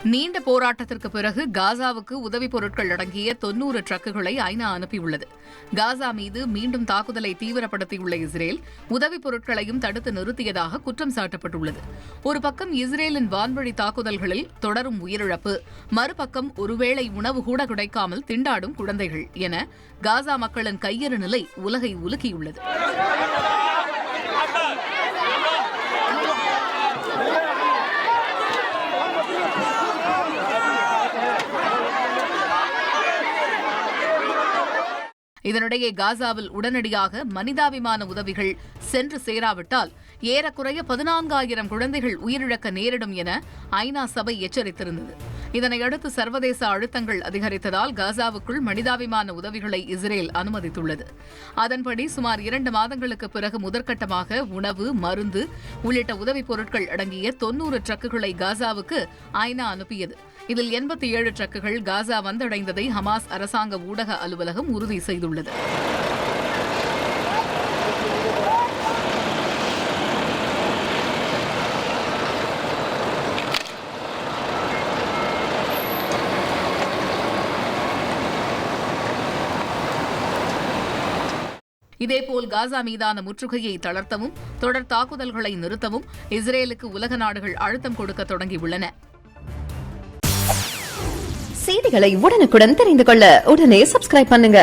நீண்ட போராட்டத்திற்கு பிறகு காசாவுக்கு உதவிப் பொருட்கள் அடங்கிய 90 ட்ரக்குகளை ஐநா அனுப்பியுள்ளது. காசா மீது மீண்டும் தாக்குதலை தீவிரப்படுத்தியுள்ள இஸ்ரேல் உதவிப் பொருட்களையும் தடுத்து நிறுத்தியதாக குற்றம் சாட்டப்பட்டுள்ளது. ஒரு பக்கம் இஸ்ரேலின் வான்வழி தாக்குதல்களில் தொடரும் உயிரிழப்பு, மறுபக்கம் ஒருவேளை உணவு கூட கிடைக்காமல் திண்டாடும் குழந்தைகள் என காசா மக்களின் கையறு நிலை உலகை உலுக்கியுள்ளது. இதனிடையே காசாவில் உடனடியாக மனிதாபிமான உதவிகள் சென்று சேராவிட்டால் ஏறக்குறைய 14,000 குழந்தைகள் உயிரிழக்க நேரிடும் என ஐநா சபை எச்சரித்திருந்தது. இதனையடுத்து சர்வதேச அழுத்தங்கள் அதிகரித்ததால் காசாவுக்குள் மனிதாபிமான உதவிகளை இஸ்ரேல் அனுமதித்துள்ளது. அதன்படி சுமார் 2 மாதங்களுக்கு பிறகு முதற்கட்டமாக உணவு, மருந்து உள்ளிட்ட உதவிப் பொருட்கள் அடங்கிய 90 ட்ரக்குகளை காசாவுக்கு ஐநா அனுப்பியது. இதில் 87 ட்ரக்குகள் காசா வந்தடைந்ததை ஹமாஸ் அரசாங்க ஊடக அலுவலகம் உறுதி செய்துள்ளது. இதேபோல் காசா மீதான முற்றுகையை தளர்த்தவும் தொடர் தாக்குதல்களை நிறுத்தவும் இஸ்ரேலுக்கு உலக நாடுகள் அழுத்தம் கொடுக்க தொடங்கியுள்ளன. செய்திகளை உடனுக்குடன் தெரிந்து கொள்ள உடனே சப்ஸ்கிரைப் பண்ணுங்க.